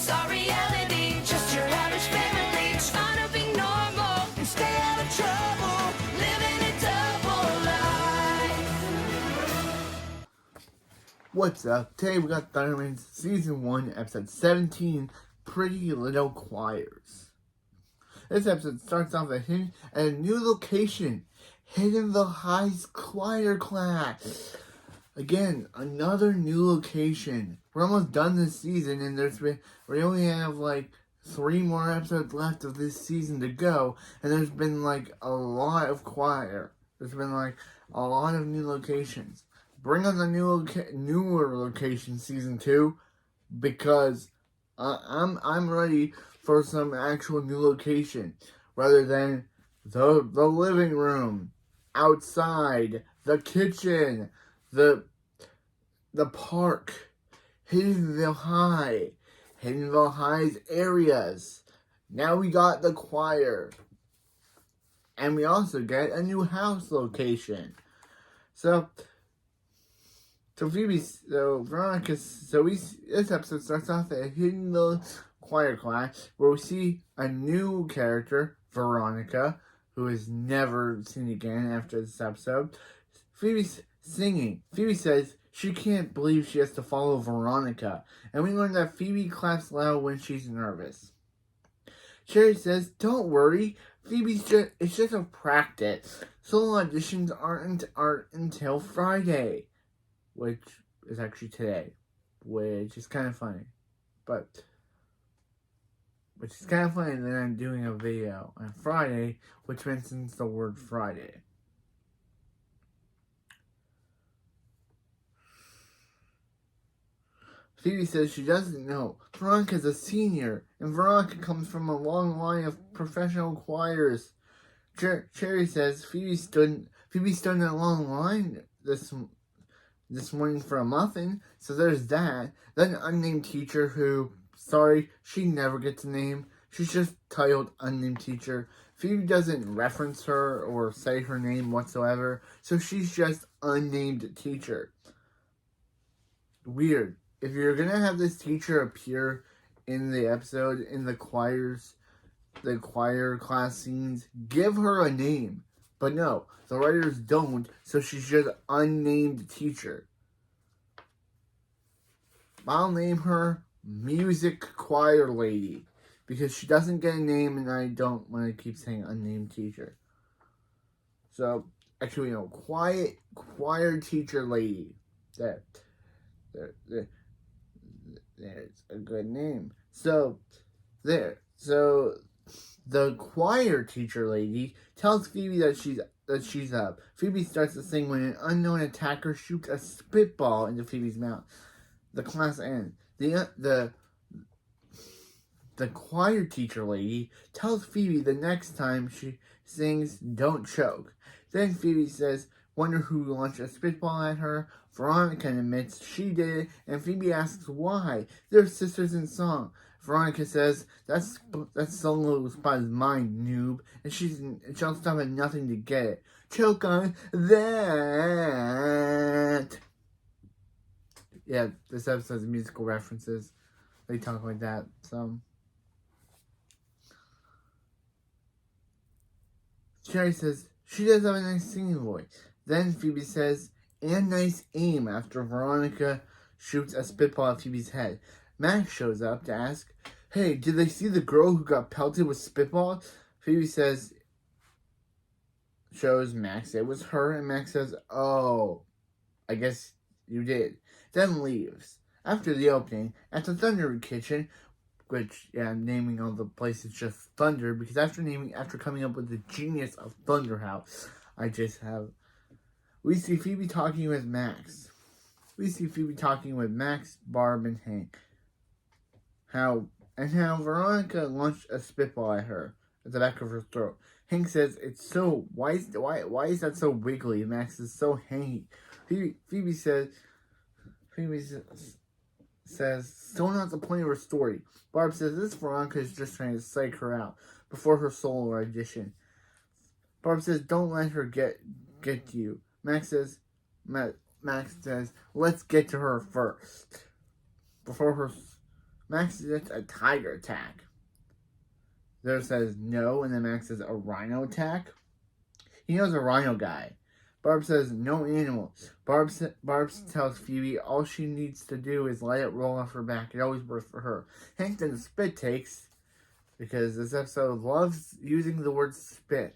It's our reality, just your average family trying to be normal and stay out of trouble, living a double life. What's up? Today we got Thundermans Season 1, Episode 17, Pretty Little Choirs. This episode starts off at a new location, Hiddenville High's choir class. Again, another new location. We're almost done this season, and we only have like 3 more episodes left of this season to go, and there's been like a lot of choir. There's been like a lot of new locations. Bring on the newer location Season 2, because I'm ready for some actual new location, rather than the living room, outside, the kitchen, the park, Hiddenville High's areas. Now we got the choir, and we also get a new house location. So Veronica, this episode starts off at Hiddenville choir class, where we see a new character, Veronica, who is never seen again after this episode. Phoebe's singing. Phoebe says she can't believe she has to follow Veronica, and we learn that Phoebe claps loud when she's nervous. Cherry says, "Don't worry, it's just a practice. Solo auditions aren't until Friday," which is actually today, which is kind of funny, which is kind of funny that I'm doing a video on Friday, which mentions the word Friday. Phoebe says she doesn't know. Veronica's a senior, and Veronica comes from a long line of professional choirs. Cherry says Phoebe stood in a long line this morning for a muffin, so there's that. Then an unnamed teacher who, sorry, she never gets a name. She's just titled unnamed teacher. Phoebe doesn't reference her or say her name whatsoever, so she's just unnamed teacher. Weird. If you're gonna have this teacher appear in the episode, in the choir class scenes, give her a name. But no, the writers don't, so she's just unnamed teacher. I'll name her Music Choir Lady, because she doesn't get a name, and I don't want to keep saying unnamed teacher. So, actually, no, choir teacher lady. There's a good name. So the choir teacher lady tells Phoebe that she's up. Phoebe starts to sing when an unknown attacker shoots a spitball into Phoebe's mouth. The class ends. The choir teacher lady tells Phoebe the next time she sings, don't choke. Then Phoebe says, wonder who launched a spitball at her. Veronica admits she did it, and Phoebe asks why. They're sisters in song. Veronica says, that solo spot is mine, noob, and she'll stop at nothing to get it. Choke on that. Yeah, this episode has musical references. They talk like that, so. Cherry says, she does have a nice singing voice. Then Phoebe says, and nice aim, after Veronica shoots a spitball at Phoebe's head. Max shows up to ask, hey, did they see the girl who got pelted with spitball? Phoebe shows Max it was her, and Max says, oh, I guess you did. Then leaves. After the opening, at the Thunder Kitchen, which, yeah, I'm naming all the places just Thunder, because after coming up with the genius of Thunder House, we see Phoebe talking with Max. Barb, and Hank. How Veronica launched a spitball at her, at the back of her throat. Hank says, it's so, why is that so wiggly? Max is so hangy. Phoebe says, still not the point of her story. Barb says this Veronica is just trying to psych her out before her solo audition. Barb says, don't let her get to you. Max says, let's get to her first. Before Max says it's a tiger attack. Zero says no, and then Max says a rhino attack. He knows a rhino guy. Barb says no animal. Barb tells Phoebe all she needs to do is let it roll off her back. It always works for her. Hank then spit takes, because this episode loves using the word spit.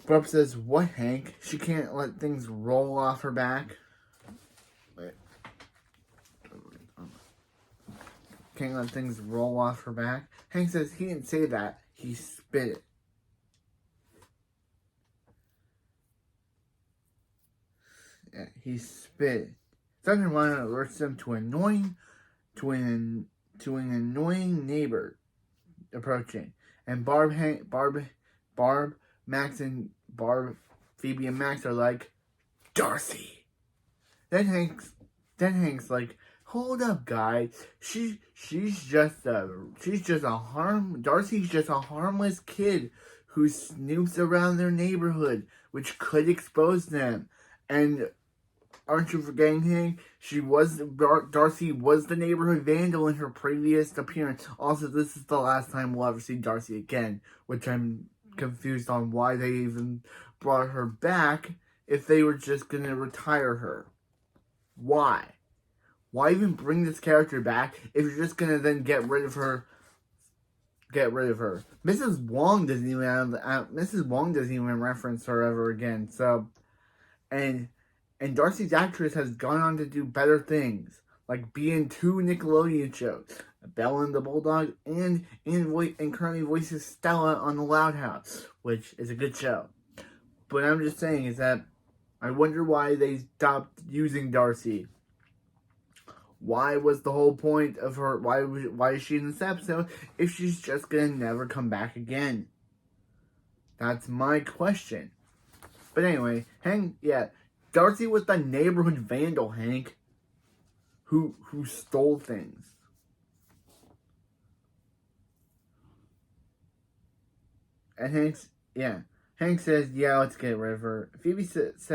Barb says, what, Hank? She can't let things roll off her back. Wait. Can't let things roll off her back. Hank says he didn't say that. He spit it. Yeah, he spit it. Thunderman alerts them to an annoying neighbor approaching, and Phoebe and Max are like, Darcy. Then Hank's like, hold up, guys. Darcy's just a harmless kid who snoops around their neighborhood, which could expose them. And aren't you forgetting, Hank? Darcy was the neighborhood vandal in her previous appearance. Also, this is the last time we'll ever see Darcy again, which I'm confused on why they even brought her back if they were just gonna retire her. Why? Why even bring this character back if you're just gonna then get rid of her? Mrs. Wong doesn't even reference her ever again. So, and Darcy's actress has gone on to do better things, like be in 2 Nickelodeon shows, Belle and the Bulldog, and currently voices Stella on The Loud House, which is a good show. But I'm just saying is that I wonder why they stopped using Darcy. Why was the whole point of her? Why is she in this episode if she's just gonna never come back again? That's my question. But anyway, Darcy was the neighborhood vandal, Hank, who stole things. And Hank says, yeah, let's get rid of her. Phoebe says,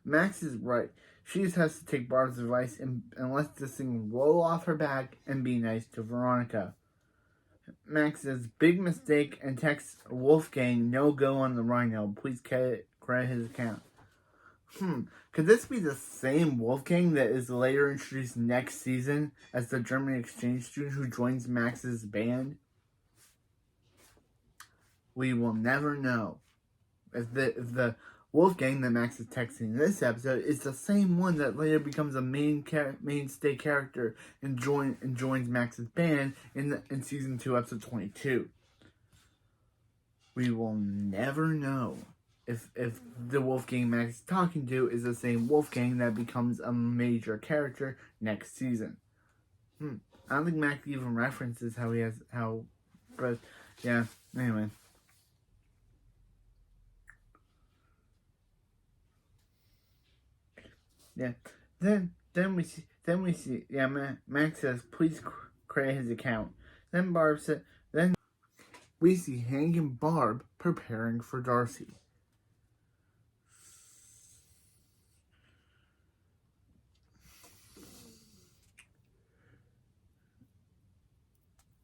Max is right. She just has to take Barb's advice and let this thing roll off her back and be nice to Veronica. Max says, big mistake, and texts Wolfgang, no go on the Rhino. Please credit his account. Could this be the same Wolfgang that is later introduced next season as the German exchange student who joins Max's band? We will never know. If the Wolfgang that Max is texting in this episode is the same one that later becomes a mainstay character and joins Max's band in season 2, episode 22. We will never know if the Wolfgang Max is talking to is the same Wolfgang that becomes a major character next season. I don't think Max even references but yeah, anyway. Yeah, then we see, Max says, please create his account. Then Barb said, then we see Hank and Barb preparing for Darcy.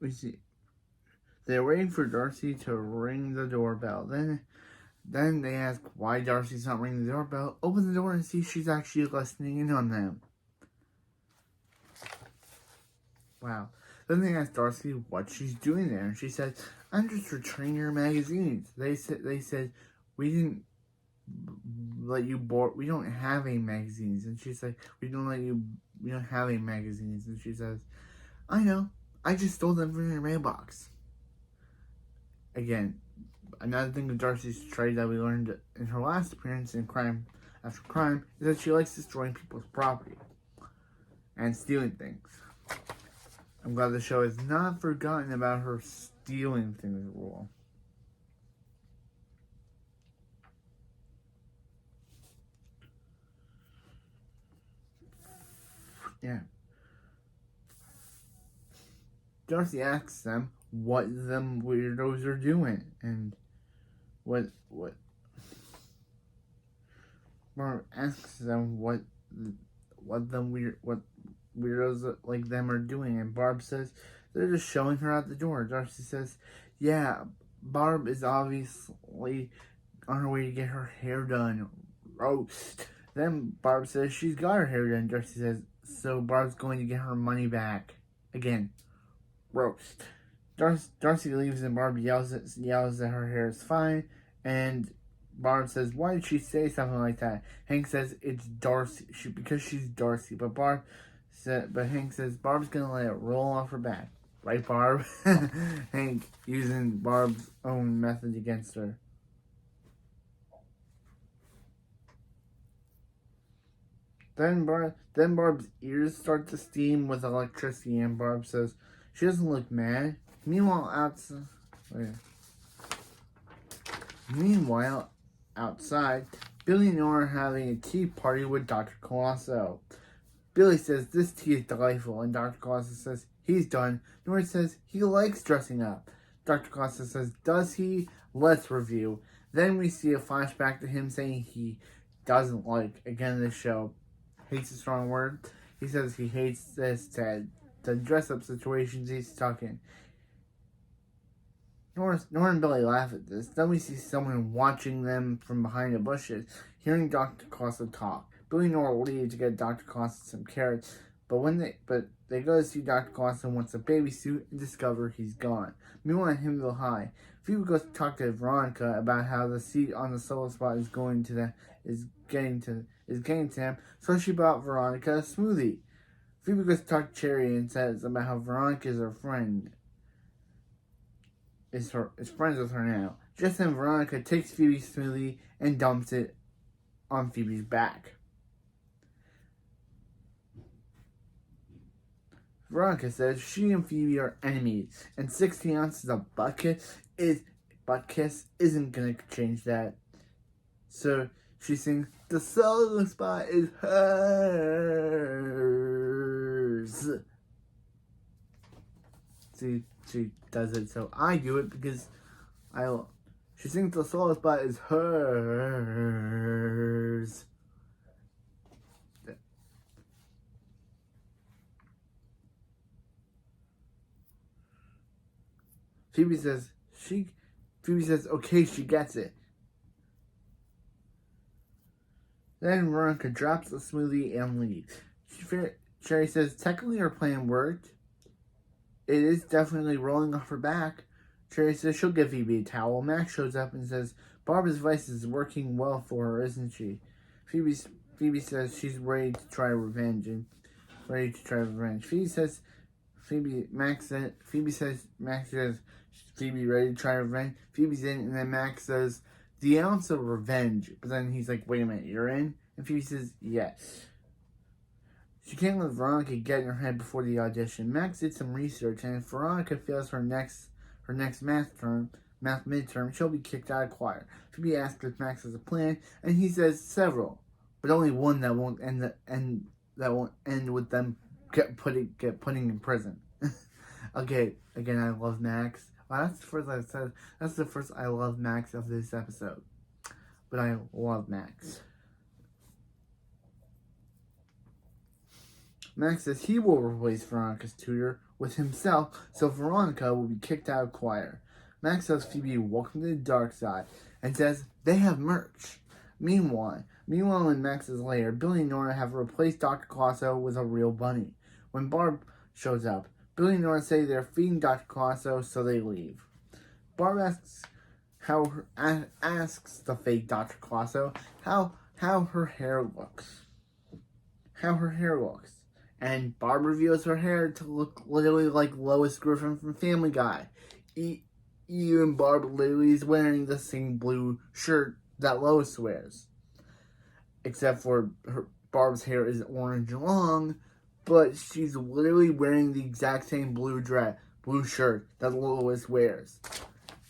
We see they're waiting for Darcy to ring the doorbell. Then they ask why Darcy's not ringing the doorbell. Open the door and see she's actually listening in on them. Wow. Then they ask Darcy what she's doing there, and she said, I'm just returning your magazines. They said, we didn't let you we don't have any magazines. And she's like, we don't have any magazines. And she says, I know, I just stole them from your mailbox. Again, another thing of Darcy's trait that we learned in her last appearance in Crime After Crime is that she likes destroying people's property and stealing things. I'm glad the show has not forgotten about her stealing things rule. Yeah. Darcy asks them what them weirdos are doing and what Barb asks them what weirdos like them are doing. And Barb says they're just showing her out the door. Darcy says, yeah, Barb is obviously on her way to get her hair done. Roast. Then Barb says she's got her hair done. Darcy says, so Barb's going to get her money back. Again. Roast. Darcy leaves and Barb yells that her hair is fine. And Barb says, why did she say something like that? Hank says, it's Darcy. Because she's Darcy. But Hank says, Barb's going to let it roll off her back. Right, Barb? Hank using Barb's own method against her. Then Barb's ears start to steam with electricity, and Barb says she doesn't look mad. Meanwhile, outside, Billy and Nora are having a tea party with Dr. Colosso. Billy says this tea is delightful, and Dr. Colosso says he's done. Nora says he likes dressing up. Dr. Colosso says, does he? Let's review. Then we see a flashback to him saying he doesn't like, again, this show. Hate's a strong word. He says he hates this, the dress-up situations he's stuck in. Nora and Billy laugh at this. Then we see someone watching them from behind the bushes, hearing Dr. Colosso talk. Billy and Nora leave to get Dr. Colosso some carrots, but they go to see Dr. Colosso wants a baby suit and discover he's gone. Meanwhile, at Himville High, Phoebe goes to talk to Veronica about how the seat on the solo spot is getting to them, so she bought Veronica a smoothie. Phoebe goes to talk to Cherry and says about how Veronica is her friend. Is friends with her now. Just then Veronica takes Phoebe's smoothie and dumps it on Phoebe's back. Veronica says she and Phoebe are enemies, and 60 ounces of butt kiss isn't gonna change that. So she sings, the solo spot is hers. See, she does it, so I do it because she sings the solo spot is hers. Phoebe says, okay, she gets it. Then Veronica drops the smoothie and leaves. Cherry says, technically her plan worked. It is definitely rolling off her back. Cherry says she'll give Phoebe a towel. Max shows up and says, Barbara's advice is working well for her, isn't she? Phoebe says she's ready to try revenge. Max says Phoebe ready to try revenge. Phoebe's in, and then Max says, the ounce of revenge. But then he's like, wait a minute, you're in? And Phoebe says, yes. She can't let Veronica get in her head before the audition. Max did some research, and if Veronica fails her next math midterm, she'll be kicked out of choir. Phoebe asks if Max has a plan, and he says several, but only one that won't end with them get putting in prison. Okay, again, I love Max. Well, that's the first I love Max of this episode. But I love Max. Max says he will replace Veronica's tutor with himself, so Veronica will be kicked out of choir. Max tells Phoebe, welcome to the dark side, and says they have merch. Meanwhile, in Max's lair, Billy and Nora have replaced Dr. Colosso with a real bunny. When Barb shows up, Billy and Nora say they're feeding Dr. Colosso, so they leave. Barb asks the fake Dr. Colosso how her hair looks. And Barb reveals her hair to look literally like Lois Griffin from Family Guy. Even Barb literally is wearing the same blue shirt that Lois wears. Except for Barb's hair is orange long, but she's literally wearing the exact same blue shirt that Lois wears.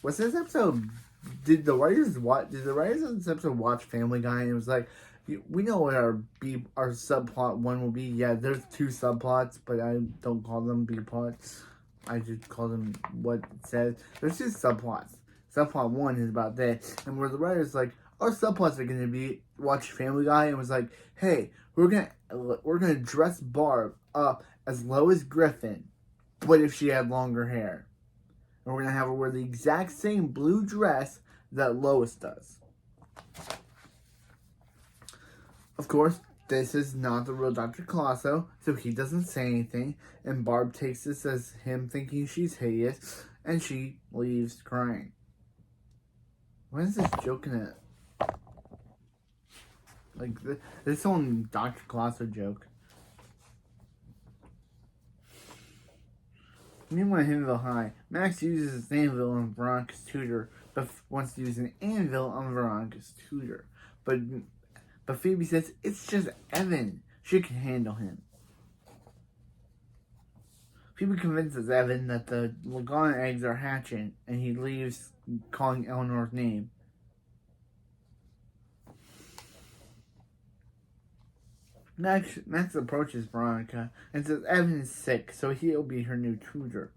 Was this episode... Did the writers of this episode watch Family Guy and it was like, we know what our subplot one will be. Yeah, there's two subplots, but I don't call them B-plots. I just call them what it says. There's two subplots. Subplot one is about this, and where the writer's like, our subplots are gonna be watch Family Guy, and was like, hey, we're gonna dress Barb up as low as Griffin, but if she had longer hair. And we're going to have her wear the exact same blue dress that Lois does. Of course, this is not the real Dr. Colosso, so he doesn't say anything, and Barb takes this as him thinking she's hideous, and she leaves crying. When is this joking at? Like, this whole Dr. Colosso joke. Meanwhile, Himville High, Max uses an anvil on Veronica's tutor, but wants to use an anvil on Veronica's tutor. But Phoebe says it's just Evan. She can handle him. Phoebe convinces Evan that the Lagana eggs are hatching, and he leaves calling Eleanor's name. Max approaches Veronica and says Evan is sick, so he'll be her new tutor.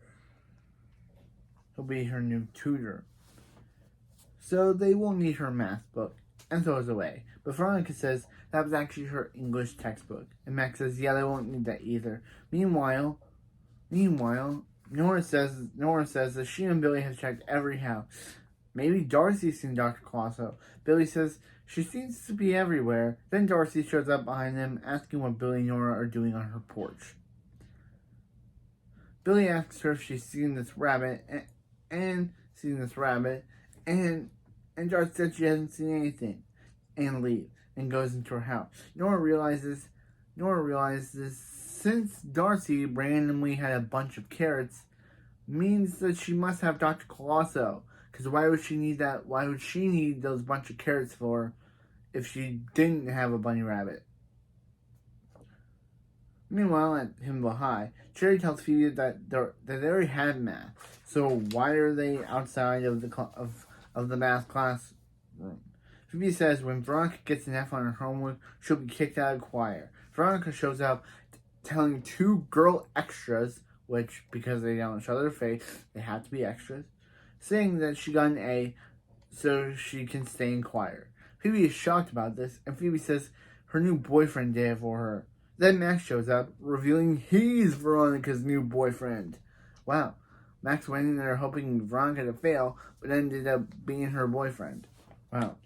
So they won't need her math book, and throws away. But Veronica says that was actually her English textbook. And Max says, yeah, they won't need that either. Meanwhile, Nora says that she and Billy have checked every house. Maybe Darcy's seen Dr. Colosso. Billy says she seems to be everywhere. Then Darcy shows up behind them, asking what Billy and Nora are doing on her porch. Billy asks her if she's seen this rabbit, and Darcy says she hasn't seen anything, and leaves, and goes into her house. Nora realizes since Darcy randomly had a bunch of carrots, means that she must have Dr. Colosso. Because why would she need that? Why would she need those bunch of carrots for if she didn't have a bunny rabbit? Meanwhile, at Himville High, Cherry tells Phoebe that they already had math. So why are they outside of the math classroom? Phoebe says when Veronica gets an F on her homework, she'll be kicked out of choir. Veronica shows up telling two girl extras, which, because they don't show their face, they have to be extras, saying that she got an A so she can stay in choir. Phoebe is shocked about this, and Phoebe says her new boyfriend did it for her. Then Max shows up, revealing he's Veronica's new boyfriend. Wow. Max went in there hoping Veronica to fail, but ended up being her boyfriend. Wow.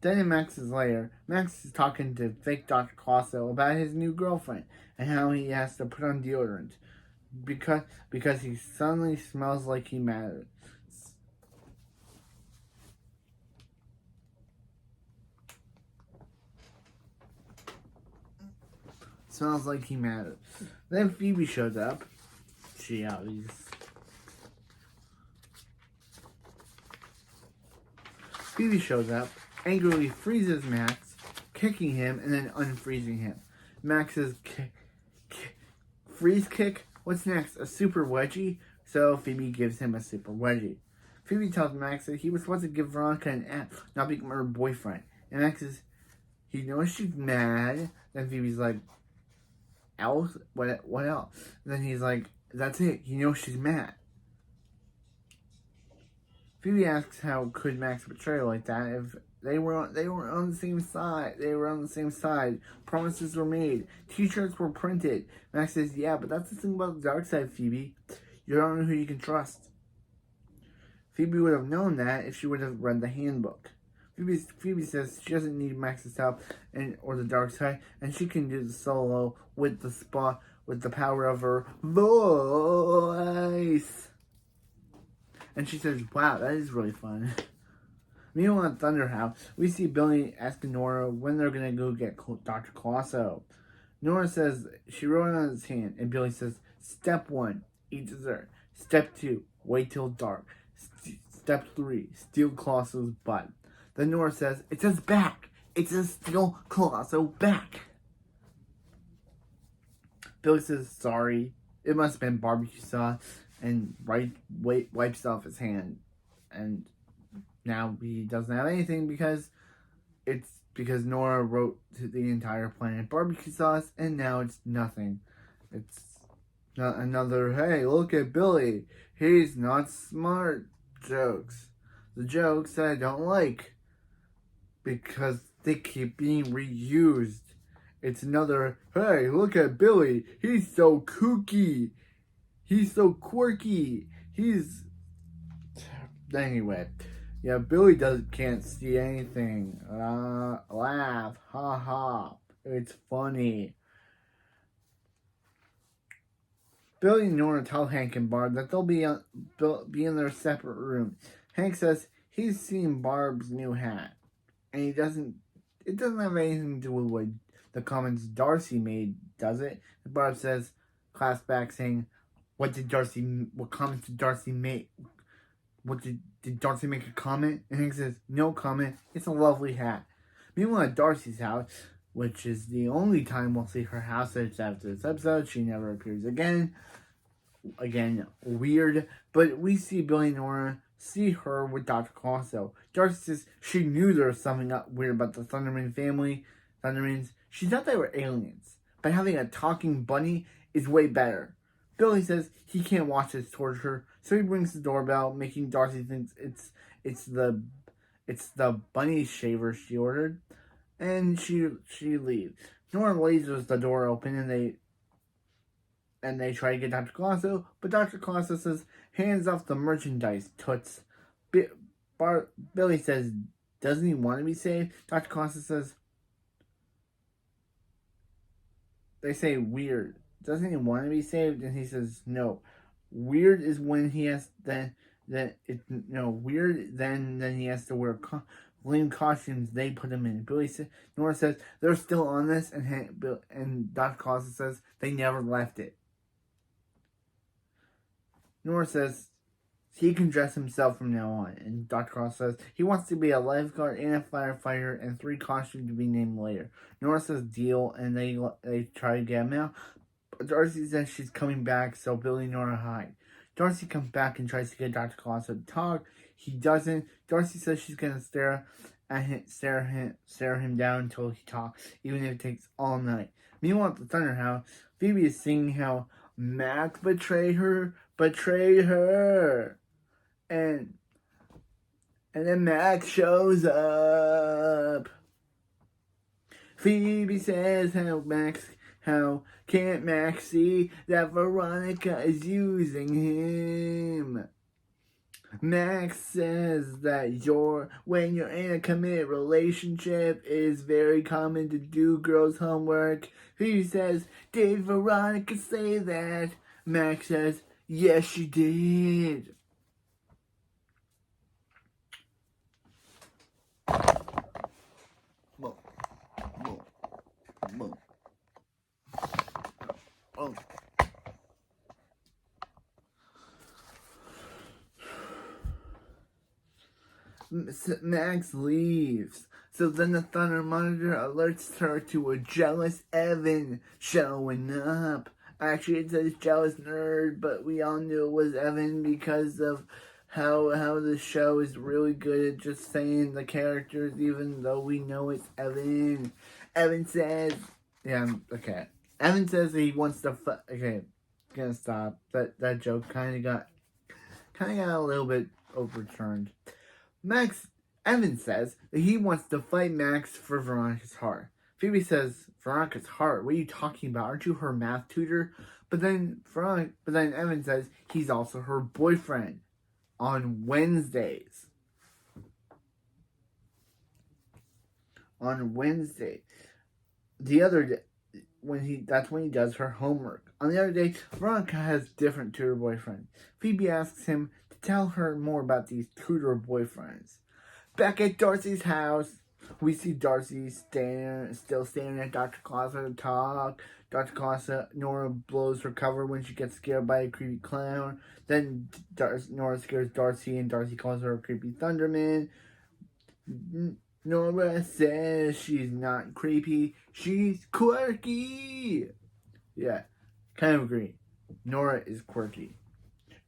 Then in Max's lair, Max is talking to fake Dr. Colosso about his new girlfriend and how he has to put on deodorant because he suddenly smells like he matters. Smells like he matters. Then Phoebe shows up. She always. Phoebe shows up, angrily freezes Max, kicking him and then unfreezing him. Max's freeze kick. What's next? A super wedgie? So Phoebe gives him a super wedgie. Phoebe tells Max that he was supposed to give Veronica an F, not become her boyfriend. And Max says he knows she's mad. Then Phoebe's like, else? What else? And then he's like, that's it. He knows she's mad. Phoebe asks how could Max betray her like that if they were on the same side. They were on the same side. Promises were made. T-shirts were printed. Max says, yeah, but that's the thing about the dark side, Phoebe. You don't know who you can trust. Phoebe would have known that if she would have read the handbook. Phoebe says she doesn't need Max's help or the dark side, and she can do the solo with the power of her voice. And she says, wow, that is really fun. Meanwhile at Thunder House, we see Billy asking Nora when they're going to go get Dr. Colosso. Nora says she wrote it on his hand, and Billy says, step 1, eat dessert. Step 2, wait till dark. Step 3, steal Colosso's butt. Then Nora says, it says back. It says steal Colosso back. Billy says, sorry. It must have been barbecue sauce, and wipes off his hand. And now he doesn't have anything because Nora wrote to the entire planet barbecue sauce, and now it's nothing. It's not another, hey, look at Billy. He's not smart jokes. The jokes that I don't like because they keep being reused It's another, hey, look at Billy. He's so kooky. He's so quirky. He's... Anyway. Yeah, Billy can't see anything. Laugh. Ha ha. It's funny. Billy and Nora tell Hank and Barb that they'll be in their separate room. Hank says he's seen Barb's new hat. And it doesn't have anything to do with what the comments Darcy made, does it? And Barb says, class back, saying, what comments did Darcy make? Did Darcy make a comment? And Hank says, no comment. It's a lovely hat. Meanwhile, at Darcy's house, which is the only time we'll see her house after this episode, she never appears again. Again, weird. But we see Billy and Nora see her with Dr. Clauso. Darcy says she knew there was something weird about the Thunderman family. Thundermans. She thought they were aliens. But having a talking bunny is way better. Billy says he can't watch this torture, so he rings the doorbell, making Darcy think it's the bunny shaver she ordered, and she leaves. Nora lasers the door open, and they try to get Dr. Clauso, but Dr. Clauso says, hands off the merchandise, toots. Billy says, doesn't he want to be saved? Dr. Clauso says, they say weird. Doesn't he want to be saved? And he says, no. Weird is when he has weird then he has to wear lame costumes they put him in. Nora says they're still on this, and Dr. Clausen says they never left it. Nora says he can dress himself from now on, and Dr. Clausen says he wants to be a lifeguard and a firefighter, and 3 costumes to be named later. Nora says deal, and they try to get him out. Darcy says she's coming back, so Billy and Nora hide. Darcy comes back and tries to get Dr. Clausen to talk. He doesn't. Darcy says she's gonna stare him down until he talks, even if it takes all night. Meanwhile, at the Thunder House, Phoebe is singing how Max betrayed her, and then Max shows up. Phoebe says how can't Max see that Veronica is using him? Max says that when you're in a committed relationship, it is very common to do girls' homework. Phoebe says, did Veronica say that? Max says, yes, she did. Oh. Max leaves. So then the Thunder Monitor alerts her to a jealous Evan showing up. Actually, it says jealous nerd, but we all knew it was Evan because of how the show is really good at just saying the characters, even though we know it's Evan. Evan says, okay. Evan says that he wants to okay, gonna stop. That joke kind of got a little bit overturned. Evan says that he wants to fight Max for Veronica's heart. Phoebe says, Veronica's heart? What are you talking about? Aren't you her math tutor? But then Evan says he's also her boyfriend on Wednesdays. On Wednesday. The other day, that's when he does her homework. On the other day, Veronica has different tutor boyfriend. Phoebe asks him to tell her more about these tutor boyfriends. Back at Darcy's house, we see Darcy still staring at Dr. Clausen to talk. Dr. Clausen, Nora blows her cover when she gets scared by a creepy clown. Then Nora scares Darcy, and Darcy calls her a creepy Thunderman. Nora says she's not creepy, she's quirky. Yeah, kind of agree. Nora is quirky.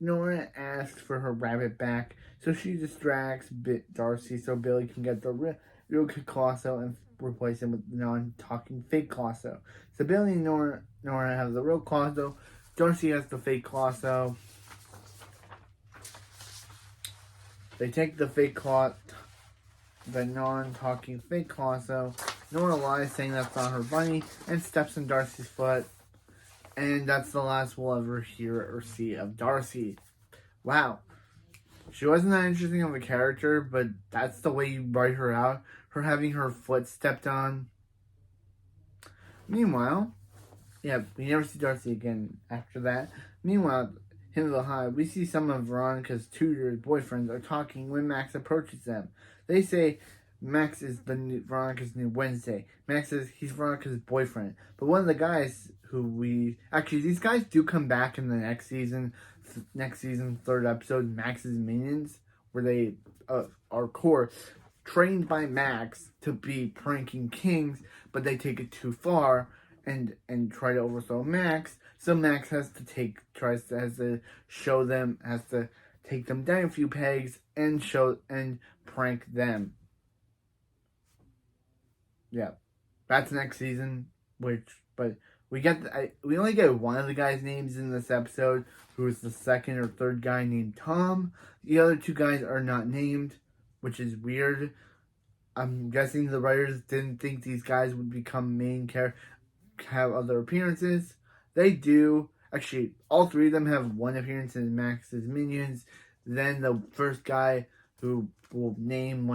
Nora asks for her rabbit back, so she distracts Darcy so Billy can get the real Clauso and replace him with the non-talking fake Clauso. So Billy and Nora have the real Clauso. Darcy has the fake Clauso. They take the non-talking fake Clauso, Nora lies, saying that's not her bunny, and steps in Darcy's foot. And that's the last we'll ever hear or see of Darcy. Wow. She wasn't that interesting of a character, but that's the way you write her out. Her having her foot stepped on. Meanwhile, yeah, we never see Darcy again after that. Meanwhile, Hint of the Hive, we see some of Veronica's tutor's boyfriends are talking when Max approaches them. They say Max is Veronica's new Wednesday. Max says he's Veronica's boyfriend. But one of the guys these guys do come back in the next season, third episode, Max's Minions, where they are core trained by Max to be pranking kings, but they take it too far and try to overthrow Max. So Max has to take them down a few pegs and prank them. Yeah, that's next season. But we only get one of the guys' names in this episode, who is the second or third guy named Tom. The other two guys are not named, which is weird. I'm guessing the writers didn't think these guys would become main characters, have other appearances. They do. Actually, all three of them have one appearance in Max's Minions. Then the first guy, who will name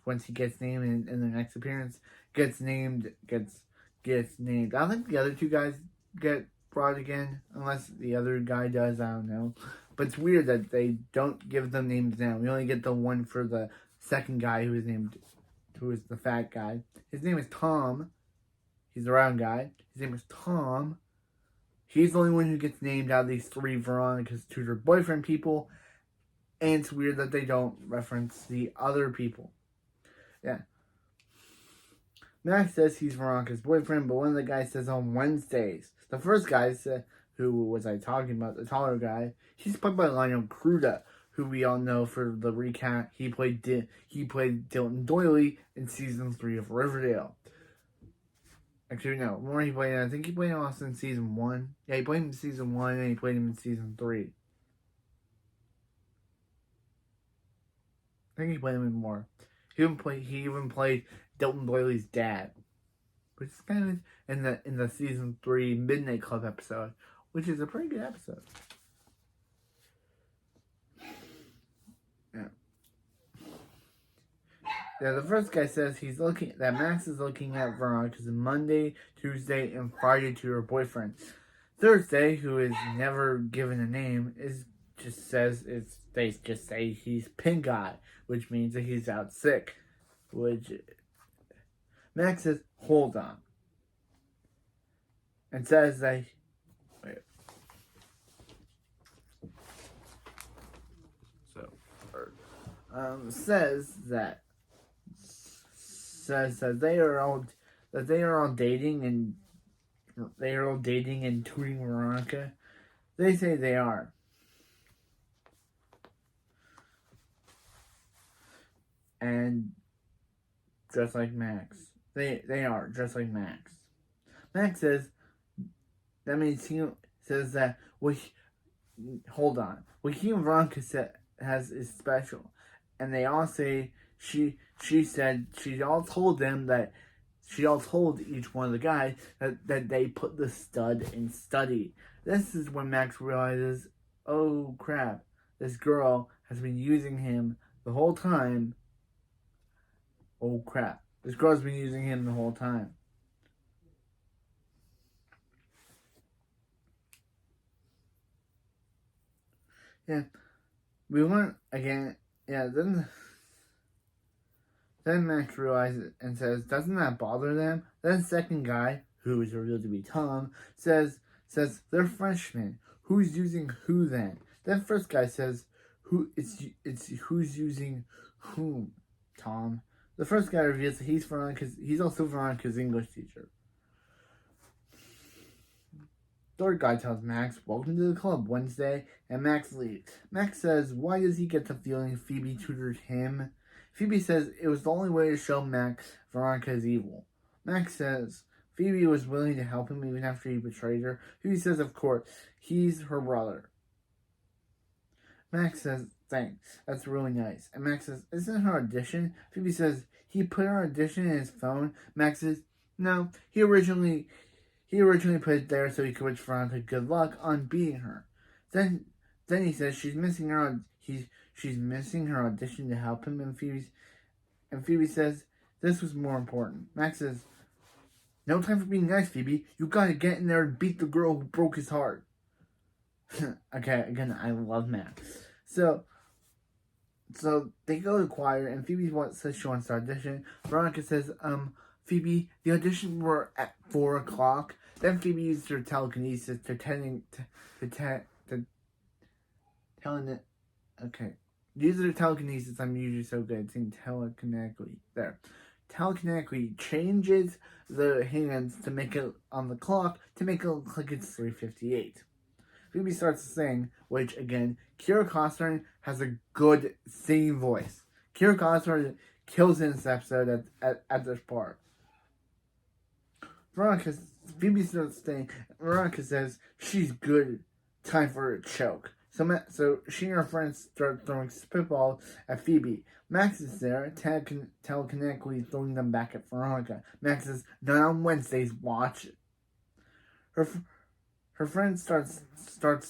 once he gets named in the next appearance, gets named. I don't think the other two guys get brought again, unless the other guy does. I don't know. But it's weird that they don't give them names now. We only get the one for the second guy who is the fat guy. His name is Tom. He's the round guy. His name is Tom. He's the only one who gets named out of these three Veronica's tutor boyfriend people. And it's weird that they don't reference the other people. Yeah. Max says he's Veronica's boyfriend, but one of the guys says on Wednesdays. The first guy said, who was I talking about? The taller guy. He's played by Lionel Cruda, who we all know for the recap. He played Dilton Doily in season 3 of Riverdale. Actually, no. I think he played him also in season 1. Yeah, he played him in season 1, and he played him in season 3. I think he played him in more. He even played Dilton Doily's dad, which is kind of in the season 3 Midnight Club episode, which is a pretty good episode. Yeah, the first guy says that Max is looking at Veronica's Monday, Tuesday, and Friday to her boyfriend. Thursday, who is never given a name, they just say he's pink eye, which means that he's out sick. Which Max says, hold on, and says that. Wait. So, says that they are all dating and tutoring Veronica. They say they are. And just like Max. They are just like Max. Max says that means he says that hold on. What he and Veronica has is special. And they all say she all told each one of the guys that they put the stud in study. This is when Max realizes, oh crap, this girl has been using him the whole time. Oh crap, this girl's been using him the whole time. Yeah, we weren't again. Yeah, then Max realizes and says, doesn't that bother them? Then the second guy, who is revealed to be Tom, says they're freshmen. Who's using who then? Then first guy says, it's who's using whom, Tom. The first guy reveals that he's also Veronica's English teacher. Third guy tells Max, welcome to the club Wednesday, and Max leaves. Max says, why does he get the feeling Phoebe tutored him? Phoebe says it was the only way to show Max Veronica is evil. Max says Phoebe was willing to help him even after he betrayed her. Phoebe says, of course, he's her brother. Max says, thanks, that's really nice. And Max says, isn't her audition? Phoebe says, he put her audition in his phone. Max says, no, he originally put it there so he could wish Veronica good luck on beating her. Then he says she's missing her audition to help him, and Phoebe says this was more important. Max says, no time for being nice, Phoebe. You gotta get in there and beat the girl who broke his heart. Okay, again, I love Max. So they go to choir, and Phoebe says she wants to audition. Veronica says, Phoebe, the audition were at 4 o'clock. Then Phoebe used her telekinesis Use her telekinesis. I'm usually so good at saying telekinetically. There. Telekinetically changes the hands to make it on the clock to make it look like it's 3:58. Phoebe starts to sing, which again, Kira Costner has a good singing voice. Kira Costner kills in this episode at this part. Phoebe starts saying, Veronica says she's good. Time for a choke. So she and her friends start throwing spitballs at Phoebe. Max is there, telekinetically throwing them back at Veronica. Max says, not on Wednesdays, watch. Her friend starts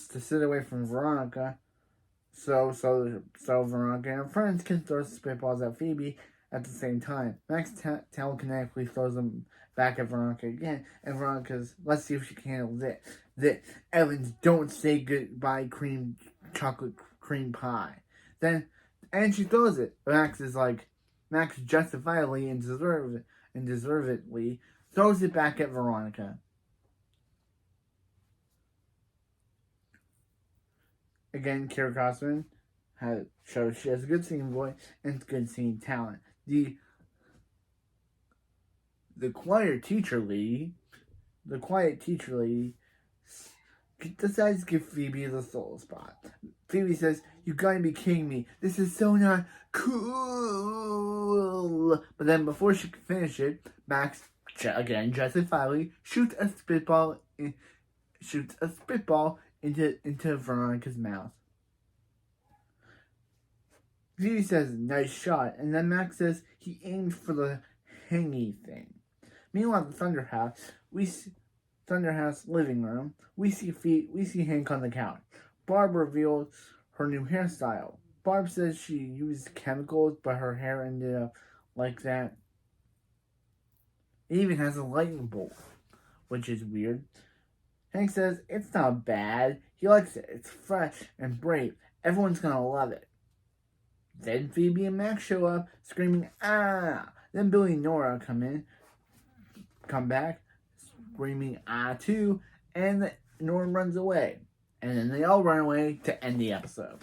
to sit away from Veronica, so Veronica and her friends can throw spitballs at Phoebe at the same time. Max telekinetically throws them back at Veronica again, and Veronica's, let's see if she can handle this. Evans, don't say goodbye, chocolate cream pie. And she throws it. Max justifiably and deservedly throws it back at Veronica. Again, Kira Costner shows she has a good singing voice and good singing talent. The quiet teacher lady decides to give Phoebe the solo spot. Phoebe says, you gotta be kidding me. This is so not cool. But then before she can finish it, Max, again, justifiably, shoots a spitball into Veronica's mouth. Phoebe says, nice shot. And then Max says he aimed for the hangy thing. Meanwhile, at the Thunderhouse living room, we see Hank on the couch. Barb reveals her new hairstyle. Barb says she used chemicals, but her hair ended up like that. It even has a lightning bolt, which is weird. Hank says it's not bad. He likes it. It's fresh and brave. Everyone's gonna love it. Then Phoebe and Max show up, screaming, ah! Then Billy and Nora come back, screaming, ah, too, and Nora runs away. And then they all run away to end the episode.